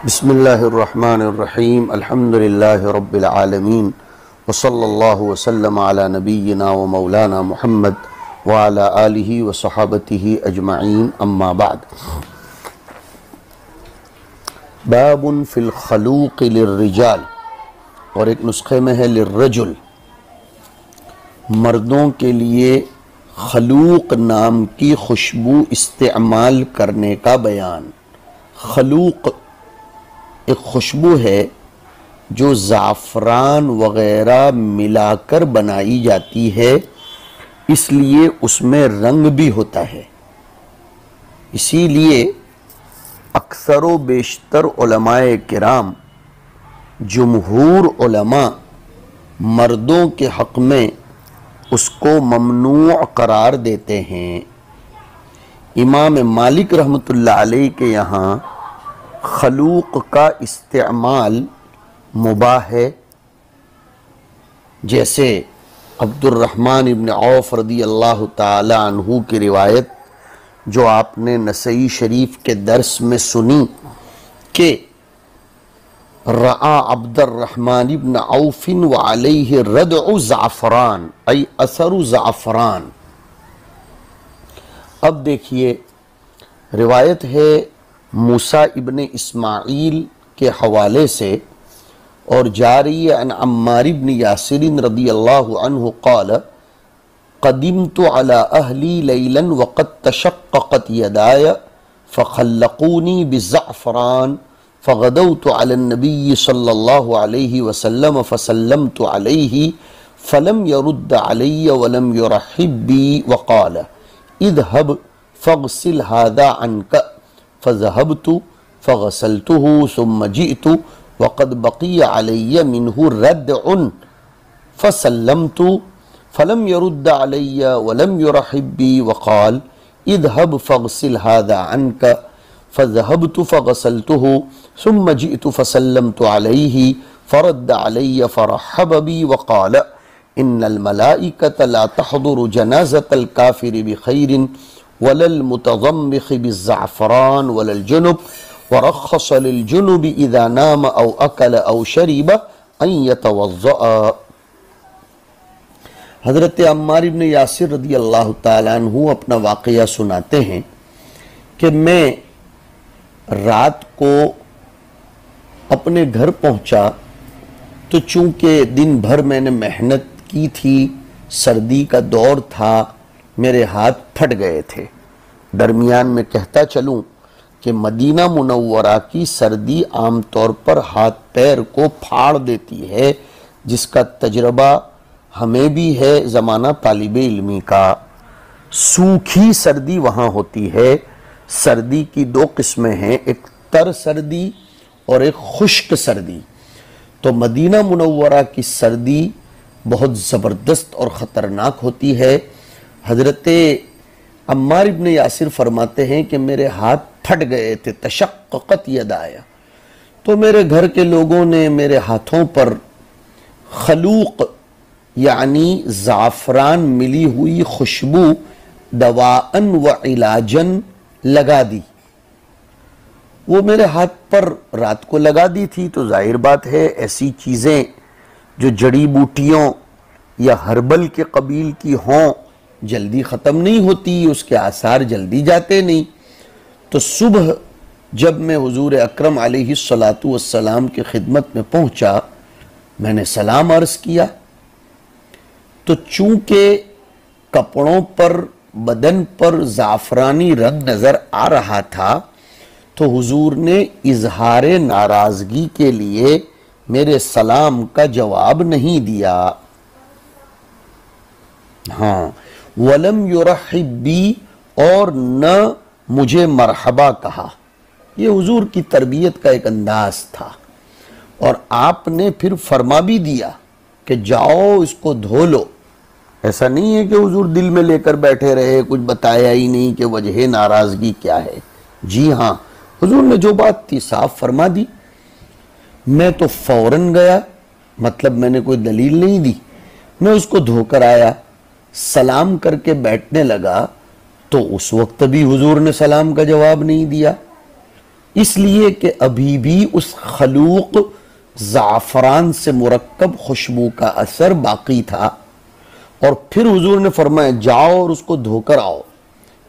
بسم اللہ الرحمن الرحیم الحمد للہ رب العالمین وصلی اللہ وسلم علی نبینا و مولانا محمد وعلی آلہ و صحابتہ اجمعین اما بعد۔ باب فی الخلوق للرجال، اور ایک نسخے میں ہے للرجل، مردوں کے لیے خلوق نام کی خوشبو استعمال کرنے کا بیان۔ خلوق ایک خوشبو ہے جو زعفران وغیرہ ملا کر بنائی جاتی ہے، اس لیے اس میں رنگ بھی ہوتا ہے۔ اسی لیے اکثر و بیشتر علماء کرام، جمہور علماء مردوں کے حق میں اس کو ممنوع قرار دیتے ہیں۔ امام مالک رحمۃ اللہ علیہ کے یہاں خلوق کا استعمال مباح ہے، جیسے عبد الرحمن ابن عوف رضی اللہ تعالی عنہ کی روایت جو آپ نے نسائی شریف کے درس میں سنی کہ رأى عبد الرحمن ابن عوف وعلیہ ردع زعفران ای اثر زعفران۔ اب دیکھیے، روایت ہے موسیٰ ابن اسماعیل کے حوالے سے اور جاری عن عمار ابن یاسر رضی اللہ عنہ قال قدمت على اہلی لیلا وقد تشققت یدای فخلقونی بالزعفران فغدوت على النبی صلی اللہ علیہ وسلم فسلمت علیہ فلم يرد علی ولم يرحب بی وقال اذهب فاغسل هذا عنك فذهبت فغسلته ثم جئت وقد بقي علي منه ردع فسلمت فلم يرد علي ولم يرحب بي وقال اذهب فاغسل هذا عنك فذهبت فغسلته ثم جئت فسلمت عليه فرد علي فرحب بي وقال ان الملائكة لا تحضر جنازة الكافر بخير ولا المتضمخ بالزعفران ولا الجنب ورخص للجنب اذا نام او اکل او شرب ان يتوضأ۔ حضرت عمار ابن یاسر رضی اللہ تعالیٰ عنہ اپنا واقعہ سناتے ہیں کہ میں رات کو اپنے گھر پہنچا تو چونکہ دن بھر میں نے محنت کی تھی، سردی کا دور تھا، میرے ہاتھ پھٹ گئے تھے۔ درمیان میں کہتا چلوں کہ مدینہ منورہ کی سردی عام طور پر ہاتھ پیر کو پھاڑ دیتی ہے، جس کا تجربہ ہمیں بھی ہے زمانہ طالب علمی کا۔ سوکھی سردی وہاں ہوتی ہے۔ سردی کی دو قسمیں ہیں، ایک تر سردی اور ایک خشک سردی۔ تو مدینہ منورہ کی سردی بہت زبردست اور خطرناک ہوتی ہے۔ حضرت عمار ابن یاسر فرماتے ہیں کہ میرے ہاتھ پھٹ گئے تھے، تشققت یدایا، تو میرے گھر کے لوگوں نے میرے ہاتھوں پر خلوق یعنی زعفران ملی ہوئی خوشبو دواءً و علاجاً لگا دی۔ وہ میرے ہاتھ پر رات کو لگا دی تھی، تو ظاہر بات ہے ایسی چیزیں جو جڑی بوٹیوں یا ہربل کے قبیل کی ہوں جلدی ختم نہیں ہوتی، اس کے آثار جلدی جاتے نہیں۔ تو صبح جب میں حضور اکرم علیہ السلام کی خدمت میں پہنچا، میں نے سلام عرض کیا، تو چونکہ کپڑوں پر بدن پر زعفرانی رنگ نظر آ رہا تھا، تو حضور نے اظہار ناراضگی کے لیے میرے سلام کا جواب نہیں دیا۔ ہاں، وَلَمْ يُرَحِبْ بِي، اور نہ مجھے مرحبا کہا۔ یہ حضور کی تربیت کا ایک انداز تھا، اور آپ نے پھر فرما بھی دیا کہ جاؤ اس کو دھو لو۔ ایسا نہیں ہے کہ حضور دل میں لے کر بیٹھے رہے، کچھ بتایا ہی نہیں کہ وجہ ناراضگی کیا ہے۔ جی ہاں، حضور نے جو بات تھی صاف فرما دی۔ میں تو فوراً گیا، مطلب میں نے کوئی دلیل نہیں دی، میں اس کو دھو کر آیا، سلام کر کے بیٹھنے لگا، تو اس وقت بھی حضور نے سلام کا جواب نہیں دیا۔ اس لیے کہ ابھی بھی اس خلوق زعفران سے مرکب خوشبو کا اثر باقی تھا، اور پھر حضور نے فرمایا جاؤ اور اس کو دھو کر آؤ۔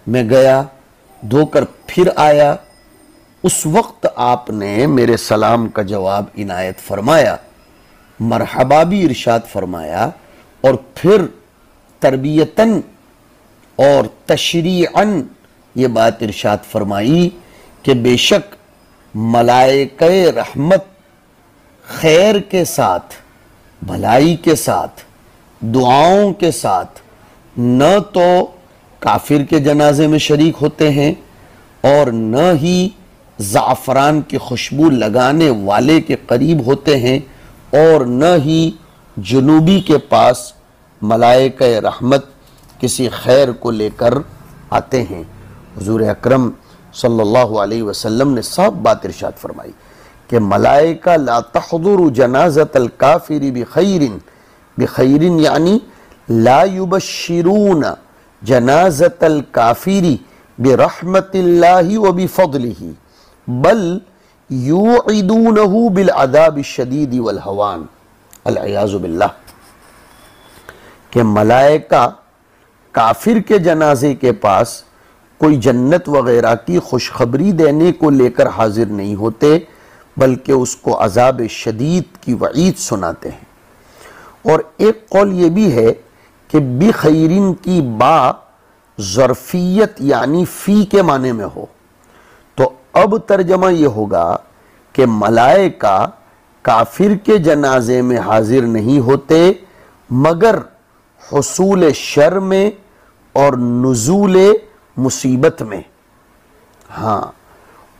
میں گیا، دھو کر پھر آیا۔ اس وقت آپ نے میرے سلام کا جواب عنایت فرمایا، مرحبا بھی ارشاد فرمایا، اور پھر تربیتاً اور تشریعاً یہ بات ارشاد فرمائی کہ بے شک ملائکہ رحمت خیر کے ساتھ، بھلائی کے ساتھ، دعاؤں کے ساتھ نہ تو کافر کے جنازے میں شریک ہوتے ہیں اور نہ ہی زعفران کی خوشبو لگانے والے کے قریب ہوتے ہیں، اور نہ ہی جنوبی کے پاس ملائکہ رحمت کسی خیر کو لے کر آتے ہیں۔ حضور اکرم صلی اللہ علیہ وسلم نے صاف بات ارشاد فرمائی کہ ملائکہ لا تحضر جنازت الکافر بخیر یعنی لا یبشرون جنازت الکافر برحمت اللہ و بفضلہ بل یوعدونہ بالعذاب الشدید والہوان، العیاذ باللہ، کہ ملائکہ کافر کے جنازے کے پاس کوئی جنت وغیرہ کی خوشخبری دینے کو لے کر حاضر نہیں ہوتے، بلکہ اس کو عذاب شدید کی وعید سناتے ہیں۔ اور ایک قول یہ بھی ہے کہ بخیرین کی با ظرفیت یعنی فی کے معنی میں ہو، تو اب ترجمہ یہ ہوگا کہ ملائکہ کافر کے جنازے میں حاضر نہیں ہوتے مگر حصول شر میں اور نزول مصیبت میں۔ ہاں،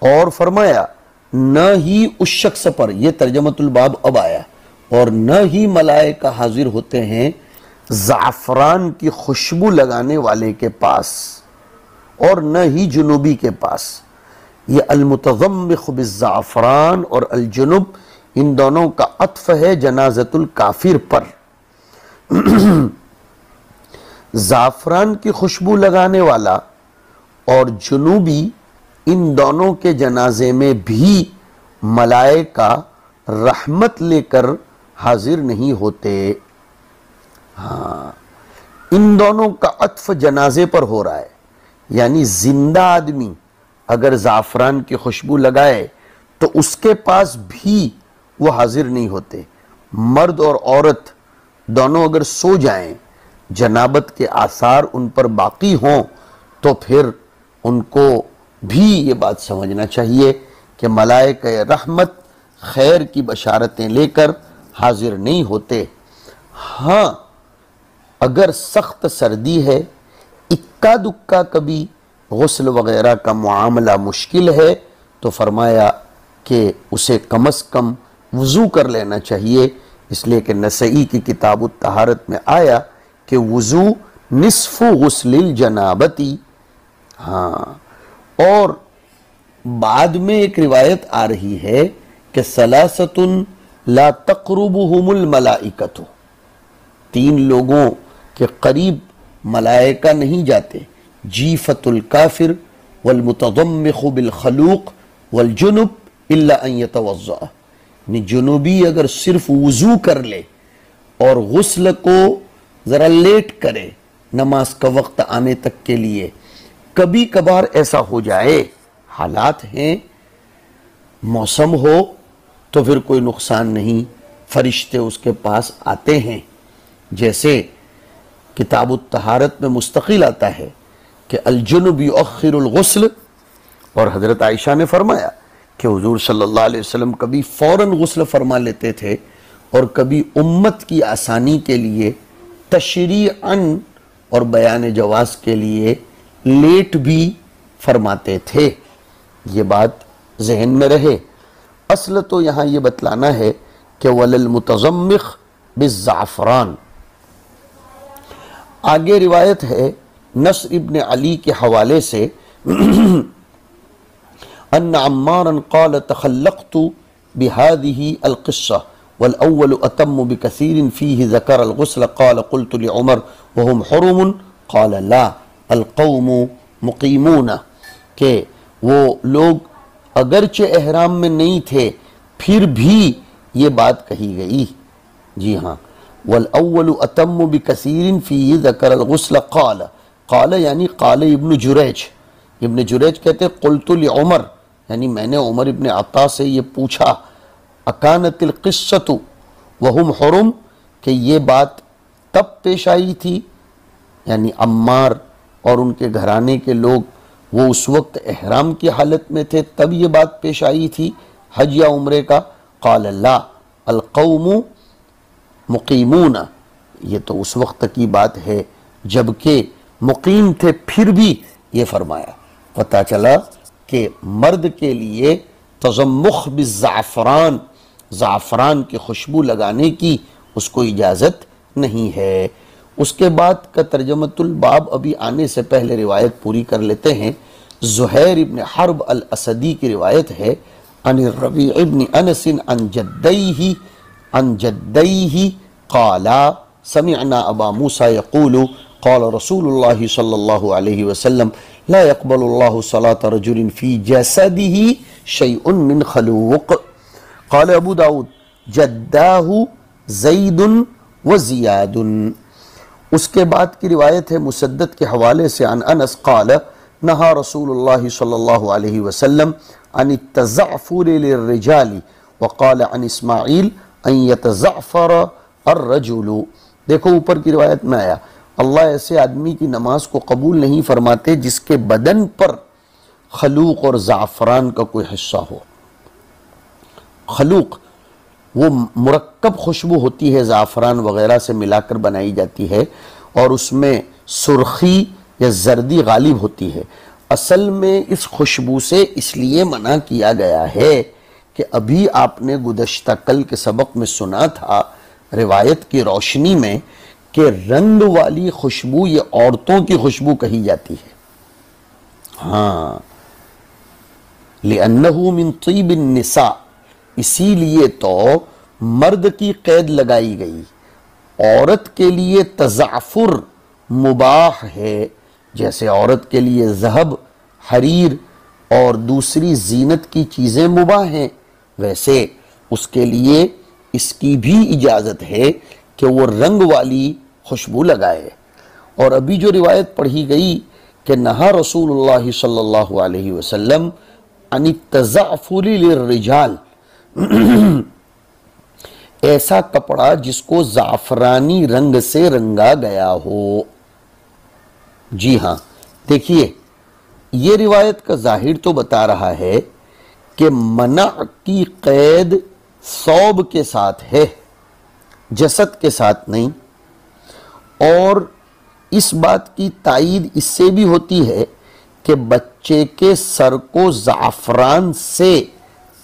اور فرمایا نہ ہی اس شخص پر، یہ ترجمۃ الباب اب آیا، اور نہ ہی ملائکہ حاضر ہوتے ہیں زعفران کی خوشبو لگانے والے کے پاس، اور نہ ہی جنوبی کے پاس۔ یہ المتضمخ بالزعفران اور الجنب ان دونوں کا عطف ہے جنازت الکافر پر۔ زعفران کی خوشبو لگانے والا اور جنوبی ان دونوں کے جنازے میں بھی ملائکہ رحمت لے کر حاضر نہیں ہوتے۔ ہاں، ان دونوں کا عطف جنازے پر ہو رہا ہے، یعنی زندہ آدمی اگر زعفران کی خوشبو لگائے تو اس کے پاس بھی وہ حاضر نہیں ہوتے۔ مرد اور عورت دونوں اگر سو جائیں، جنابت کے آثار ان پر باقی ہوں، تو پھر ان کو بھی یہ بات سمجھنا چاہیے کہ ملائکہ رحمت خیر کی بشارتیں لے کر حاضر نہیں ہوتے۔ ہاں، اگر سخت سردی ہے، اکا دکا کبھی غسل وغیرہ کا معاملہ مشکل ہے، تو فرمایا کہ اسے کم از کم وضو کر لینا چاہیے، اس لیے کہ نسائی کی کتاب الطہارت میں آیا کہ وضو نصف غسل الجنابتی۔ ہاں، اور بعد میں ایک روایت آ رہی ہے کہ ثلاثۃ لا تقربهم الملائکۃ، تین لوگوں کے قریب ملائکہ نہیں جاتے، جیفت الکافر والمتضمخ بالخلوق والجنب الا ان یتوضأ، یعنی جنوبی اگر صرف وضو کر لے اور غسل کو ذرا لیٹ کرے نماز کا وقت آنے تک کے لیے، کبھی کبھار ایسا ہو جائے، حالات ہیں، موسم ہو، تو پھر کوئی نقصان نہیں، فرشتے اس کے پاس آتے ہیں۔ جیسے کتاب الطہارت میں مستقل آتا ہے کہ الجنب یؤخر الغسل، اور حضرت عائشہ نے فرمایا کہ حضور صلی اللہ علیہ وسلم کبھی فوراً غسل فرما لیتے تھے اور کبھی امت کی آسانی کے لیے تشریعاً اور بیان جواز کے لیے لیٹ بھی فرماتے تھے۔ یہ بات ذہن میں رہے۔ اصل تو یہاں یہ بتلانا ہے کہ وَلَلْمُتَضَمِّخ بِالزَّعْفَرَانِ۔ آگے روایت ہے نصر ابن علی کے حوالے سے ان عمارا قال تخلقت بهذه القصة والأول أتم بكثير فيه ذكر الغسل قال قلت لعمر وهم حرم قال لا القوم مقیمون، کہ وہ لوگ اگرچہ احرام میں نہیں تھے پھر بھی یہ بات کہی گئی۔ جی ہاں، والأول اتم بکثیر فی ذکر الغسل قال، قال یعنی قال ابن جریج، ابن جریج کہتے قلت لعمر، یعنی میں نے عمر ابن عطا سے یہ پوچھا، اکانت القصۃ وہم حرم، کہ یہ بات تب پیش آئی تھی، یعنی عمار اور ان کے گھرانے کے لوگ وہ اس وقت احرام کی حالت میں تھے تب یہ بات پیش آئی تھی حج یا عمرے کا؟ قال لا القوم مقیمون، یہ تو اس وقت کی بات ہے جبکہ مقیم تھے پھر بھی یہ فرمایا۔ پتہ چلا کہ مرد کے لیے تزمخ بالزعفران، زعفران کی خوشبو لگانے کی اس کو اجازت نہیں ہے۔ اس کے بعد کا ترجمۃ الباب ابھی آنے سے پہلے روایت پوری کر لیتے ہیں۔ زہیر ابن حرب الاسدی کی روایت ہے، عن الربیع ابن انس عن جدیہ قالا سمعنا ابا موسیٰ یقول قال رسول اللہ صلی اللہ علیہ وسلم لا يقبل اللہ صلاة رجل فی جسدہ شیء من خلوق۔ قال ابو داود جداہ زید و زیاد۔ اس کے بعد کی روایت ہے مسدد کے حوالے سے عن انس قال نہا رسول اللہ صلی اللہ علیہ وسلم عن التزعفر للرجال وقال عن اسماعیل ان یتزعفر الرجل۔ دیکھو اوپر کی روایت میں آیا اللہ ایسے آدمی کی نماز کو قبول نہیں فرماتے جس کے بدن پر خلوق اور زعفران کا کوئی حصہ ہو۔ خلوق وہ مرکب خوشبو ہوتی ہے، زعفران وغیرہ سے ملا کر بنائی جاتی ہے اور اس میں سرخی یا زردی غالب ہوتی ہے۔ اصل میں اس خوشبو سے اس لیے منع کیا گیا ہے کہ ابھی آپ نے گزشتہ کل کے سبق میں سنا تھا روایت کی روشنی میں کہ رنگ والی خوشبو یہ عورتوں کی خوشبو کہی جاتی ہے۔ ہاں، لِأَنَّهُ مِن طِيبِ النِّسَاء، اسی لیے تو مرد کی قید لگائی گئی، عورت کے لیے تزعفر مباح ہے، جیسے عورت کے لیے ذہب، حریر اور دوسری زینت کی چیزیں مباح ہیں، ویسے اس کے لیے اس کی بھی اجازت ہے کہ وہ رنگ والی خوشبو لگائے۔ اور ابھی جو روایت پڑھی گئی کہ نہا رسول اللہ صلی اللہ علیہ وسلم عن التزعفر للرجال، ایسا کپڑا جس کو زعفرانی رنگ سے رنگا گیا ہو۔ جی ہاں، دیکھیے یہ روایت کا ظاہر تو بتا رہا ہے کہ منع کی قید ثوب کے ساتھ ہے، جسد کے ساتھ نہیں، اور اس بات کی تائید اس سے بھی ہوتی ہے کہ بچے کے سر کو زعفران سے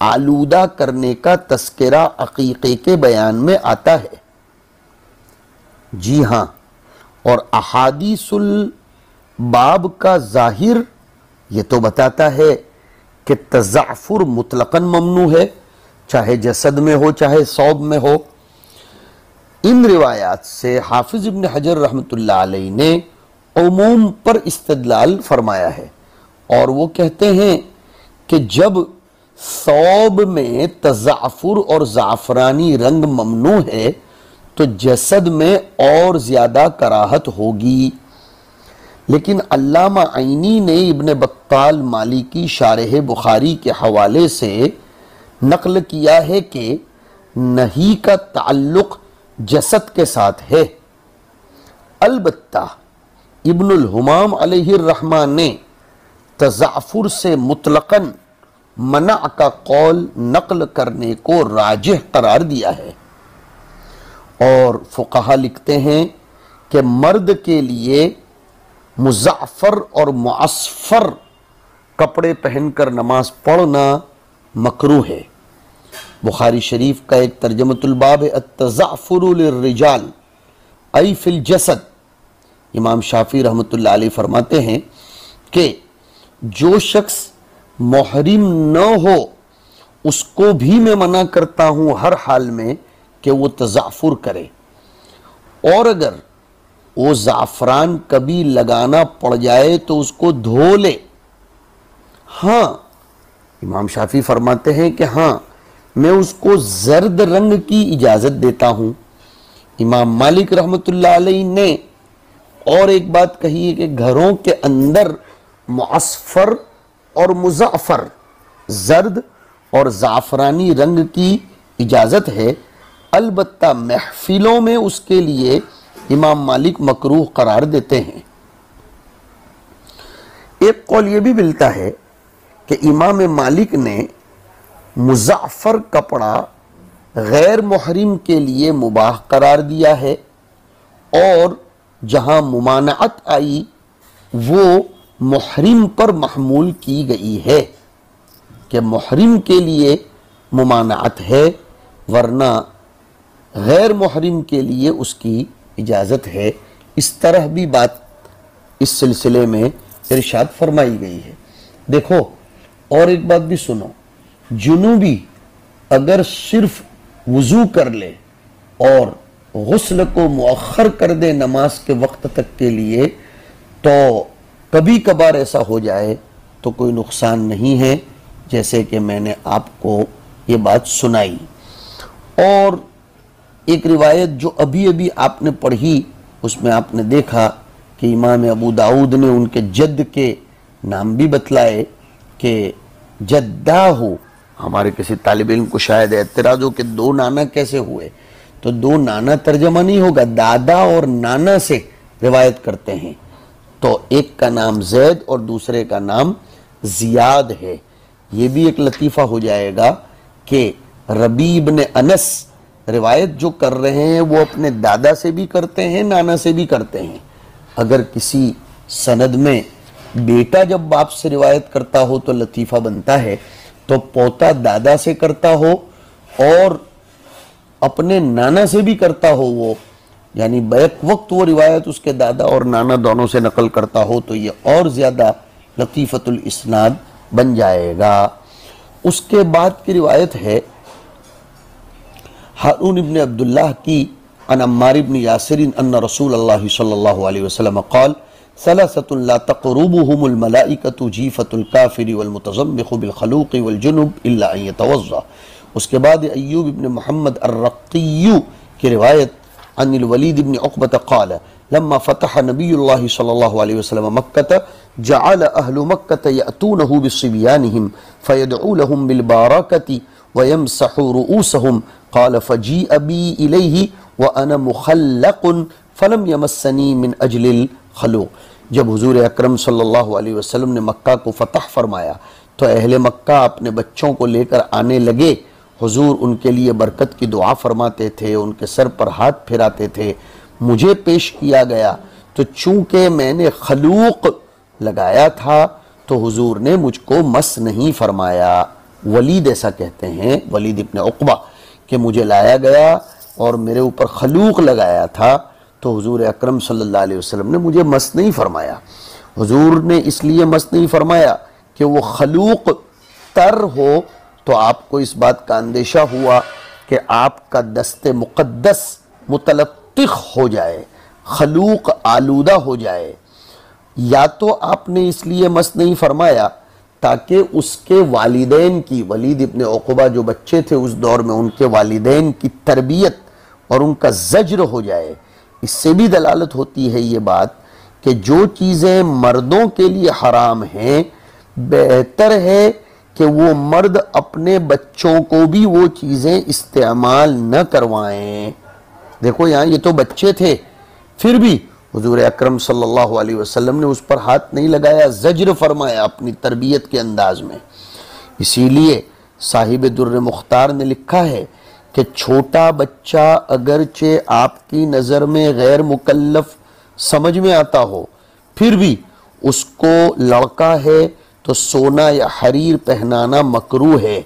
آلودہ کرنے کا تذکرہ عقیقے کے بیان میں آتا ہے۔ جی ہاں، اور احادیث الباب کا ظاہر یہ تو بتاتا ہے کہ تزعفر مطلقاً ممنوع ہے، چاہے جسد میں ہو چاہے ثوب میں ہو۔ ان روایات سے حافظ ابن حجر رحمۃ اللہ علیہ نے عموم پر استدلال فرمایا ہے، اور وہ کہتے ہیں کہ جب ثوب میں تزعفر اور زعفرانی رنگ ممنوع ہے تو جسد میں اور زیادہ کراہت ہوگی۔ لیکن علامہ عینی نے ابن بطال مالکی شارح بخاری کے حوالے سے نقل کیا ہے کہ نہی کا تعلق جسد کے ساتھ ہے۔ البتہ ابن الحمام علیہ الرحمہ نے تزعفر سے مطلقاً منع کا قول نقل کرنے کو راجح قرار دیا ہے، اور فقہا لکھتے ہیں کہ مرد کے لیے مزعفر اور معصفر کپڑے پہن کر نماز پڑھنا مکروہ ہے۔ بخاری شریف کا ایک ترجمۃ الباب ہے التزعفر للرجال ای فی الجسد۔ امام شافعی رحمۃ اللہ علیہ فرماتے ہیں کہ جو شخص محرم نہ ہو اس کو بھی میں منع کرتا ہوں ہر حال میں کہ وہ تزعفر کرے، اور اگر وہ زعفران کبھی لگانا پڑ جائے تو اس کو دھو لے۔ ہاں، امام شافعی فرماتے ہیں کہ ہاں میں اس کو زرد رنگ کی اجازت دیتا ہوں۔ امام مالک رحمۃ اللہ علیہ نے اور ایک بات کہی ہے کہ گھروں کے اندر معصفر اور مزعفر زرد اور زعفرانی رنگ کی اجازت ہے، البتہ محفلوں میں اس کے لیے امام مالک مکروہ قرار دیتے ہیں۔ ایک قول یہ بھی ملتا ہے کہ امام مالک نے مزعفر کپڑا غیر محرم کے لیے مباح قرار دیا ہے، اور جہاں ممانعت آئی وہ محرم پر محمول کی گئی ہے کہ محرم کے لیے ممانعت ہے، ورنہ غیر محرم کے لیے اس کی اجازت ہے۔ اس طرح بھی بات اس سلسلے میں ارشاد فرمائی گئی ہے۔ دیکھو اور ایک بات بھی سنو، جنوبی اگر صرف وضو کر لے اور غسل کو مؤخر کر دے نماز کے وقت تک کے لیے تو کبھی کبھار ایسا ہو جائے تو کوئی نقصان نہیں ہے، جیسے کہ میں نے آپ کو یہ بات سنائی۔ اور ایک روایت جو ابھی ابھی آپ نے پڑھی اس میں آپ نے دیکھا کہ امام ابو داؤد نے ان کے جد کے نام بھی بتلائے کہ جدہ ہو۔ ہمارے کسی طالب علم کو شاید اعتراض ہو کہ دو نانا کیسے ہوئے، تو دو نانا ترجمہ نہیں ہوگا، دادا اور نانا سے روایت کرتے ہیں، تو ایک کا نام زید اور دوسرے کا نام زیاد ہے۔ یہ بھی ایک لطیفہ ہو جائے گا کہ ربیع بن انس روایت جو کر رہے ہیں وہ اپنے دادا سے بھی کرتے ہیں، نانا سے بھی کرتے ہیں۔ اگر کسی سند میں بیٹا جب باپ سے روایت کرتا ہو تو لطیفہ بنتا ہے، تو پوتا دادا سے کرتا ہو اور اپنے نانا سے بھی کرتا ہو وہ، یعنی بیک وقت وہ روایت اس کے دادا اور نانا دونوں سے نقل کرتا ہو، تو یہ اور زیادہ لطیفۃ الاسناد بن جائے گا۔ اس کے بعد کی روایت ہے ہارون ابن عبداللہ کی عن عمار ابن یاسر ان رسول اللہ صلی اللہ علیہ وسلم قال ثلاثة لا تقربهم الملائكة جیفة الكافر والمتزمخ بالخلوق والجنب الا ان يتوضا۔ اس کے بعد ایوب ابن محمد الرقی کی روایت عن الولید ابن عقبة قال لما فتح نبی اللہ صلی اللہ علیہ وسلم مکة جعل اہل مکة یأتونه بصبیانهم فیدعو لهم بالبارکة ویمسح رؤوسهم قال فجیء بی الیہ وانا مخلق فلم یمسنی من اجل الخلوق۔ جب حضور اکرم صلی اللہ علیہ وسلم نے مکہ کو فتح فرمایا تو اہل مکہ اپنے بچوں کو لے کر آنے لگے، حضور ان کے لیے برکت کی دعا فرماتے تھے، ان کے سر پر ہاتھ پھراتے تھے، مجھے پیش کیا گیا تو چونکہ میں نے خلوق لگایا تھا تو حضور نے مجھ کو مس نہیں فرمایا۔ ولید ایسا کہتے ہیں، ولید ابن عقبہ، کہ مجھے لایا گیا اور میرے اوپر خلوق لگایا تھا تو حضور اکرم صلی اللہ علیہ وسلم نے مجھے مس نہیں فرمایا۔ حضور نے اس لیے مس نہیں فرمایا کہ وہ خلوق تر ہو تو آپ کو اس بات کا اندیشہ ہوا کہ آپ کا دست مقدس متلطخ ہو جائے، خلوق آلودہ ہو جائے، یا تو آپ نے اس لیے مس نہیں فرمایا تاکہ اس کے والدین کی، ولید ابن عقبہ جو بچے تھے اس دور میں، ان کے والدین کی تربیت اور ان کا زجر ہو جائے۔ اس سے بھی دلالت ہوتی ہے یہ بات کہ جو چیزیں مردوں کے لیے حرام ہیں بہتر ہے کہ وہ مرد اپنے بچوں کو بھی وہ چیزیں استعمال نہ کروائیں۔ دیکھو یہاں یہ تو بچے تھے، پھر بھی حضور اکرم صلی اللہ علیہ وسلم نے اس پر ہاتھ نہیں لگایا، زجر فرمایا اپنی تربیت کے انداز میں۔ اسی لیے صاحب در مختار نے لکھا ہے کہ چھوٹا بچہ اگرچہ آپ کی نظر میں غیر مکلف سمجھ میں آتا ہو، پھر بھی اس کو لڑکا ہے تو سونا یا حریر پہنانا مکروہ ہے،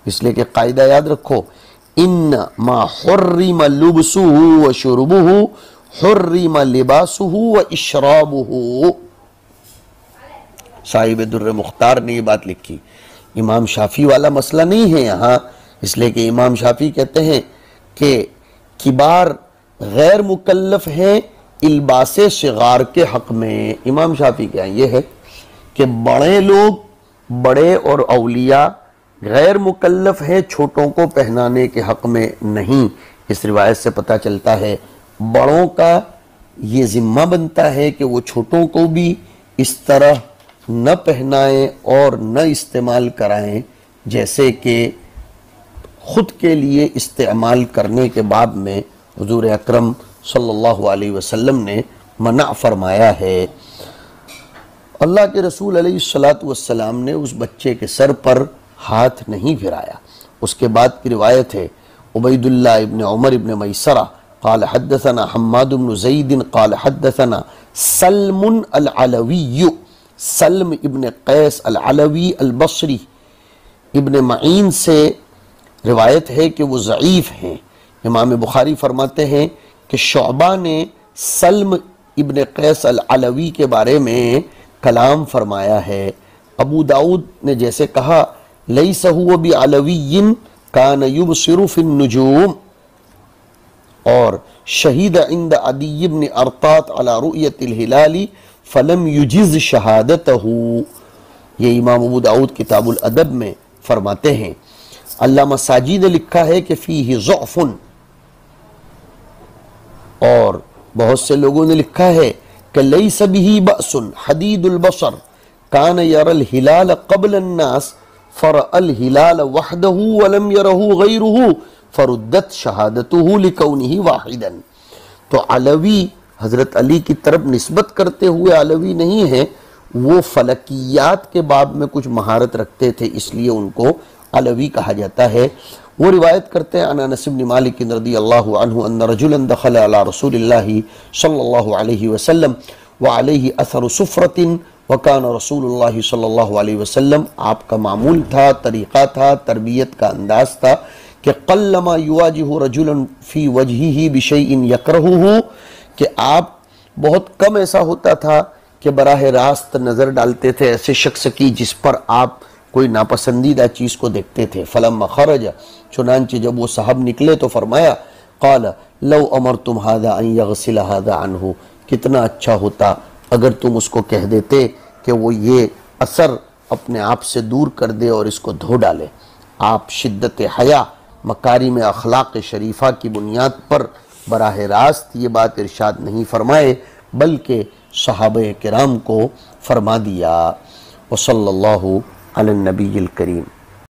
اس لیے کہ قاعدہ یاد رکھو، ان ما حرم لبسه وشربه حرم لباسه واشرابه۔ صاحب در مختار نے یہ بات لکھی۔ امام شافعی والا مسئلہ نہیں ہے یہاں، اس لیے کہ امام شافعی کہتے ہیں کہ کبار غیر مکلف ہیں الباس صغار کے حق میں۔ امام شافعی کیا یہ ہے کہ بڑے لوگ، بڑے اور اولیاء غیر مکلف ہیں، چھوٹوں کو پہنانے کے حق میں نہیں۔ اس روایت سے پتہ چلتا ہے بڑوں کا یہ ذمہ بنتا ہے کہ وہ چھوٹوں کو بھی اس طرح نہ پہنائیں اور نہ استعمال کرائیں جیسے کہ خود کے لیے استعمال کرنے کے باب میں حضور اکرم صلی اللہ علیہ وسلم نے منع فرمایا ہے۔ اللہ کے رسول علیہ السلام نے اس بچے کے سر پر ہاتھ نہیں پھرایا۔ اس کے بعد کی روایت ہے عبید اللہ ابن عمر ابن میسرہ قال حدثنا حماد بن زید قال حدثنا سلم العلوی، سلم ابن قیس العلوی البصری ابن معین سے روایت ہے کہ وہ ضعیف ہیں۔ امام بخاری فرماتے ہیں کہ شعبہ نے سلم ابن قیس العلوی کے بارے میں کلام فرمایا ہے۔ ابو داؤد نے جیسے کہا لیس هو بعلوی کان یبصر فی النجوم، اور شہید عند عدی بن ارطاط علی رؤیت الہلال فلم یجز شہادتہ، یہ امام ابو داؤد کتاب الادب میں فرماتے ہیں۔ علامہ ساجی نے لکھا ہے کہ فیہ ضعف، اور بہت سے لوگوں نے لکھا ہے کہ لیس بہ بأس حدید البصر کان یری الہلال قبل الناس فرأى الہلال وحدہ ولم یرہ غیرہ فردت شہادتہ لکونہ واحدا۔ تو علوی حضرت علی کی طرف نسبت کرتے ہوئے علوی نہیں ہے، وہ فلکیات کے باب میں کچھ مہارت رکھتے تھے اس لیے ان کو علوی کہا جاتا ہے۔ وہ روایت کرتے ہیں انس بن مالک رضی اللہ عنہ ان رجلا دخل علی رسول اللہ صلی اللہ علیہ وسلم وعلیہ اثر صفرۃ وکان رسول اللہ صلی اللہ علیہ وسلم، آپ کا معمول تھا، طریقہ تھا، تربیت کا انداز تھا کہ قلما یواجہ رجلا فی وجہہ بشیء یکرہہ، کہ آپ بہت کم ایسا ہوتا تھا کہ براہ راست نظر ڈالتے تھے ایسے شخص کی جس پر آپ کوئی ناپسندیدہ چیز کو دیکھتے تھے۔ فلما خرج، چنانچہ جب وہ صاحب نکلے تو فرمایا قال لو امرتم هذا ان يغسل هذا عنہ، کتنا اچھا ہوتا اگر تم اس کو کہہ دیتے کہ وہ یہ اثر اپنے آپ سے دور کر دے اور اس کو دھو ڈالے۔ آپ شدت حیا، مکارم اخلاق شریفہ کی بنیاد پر براہ راست یہ بات ارشاد نہیں فرمائے بلکہ صحابہ کرام کو فرما دیا۔ وصلی اللہ علی النبی الکریم۔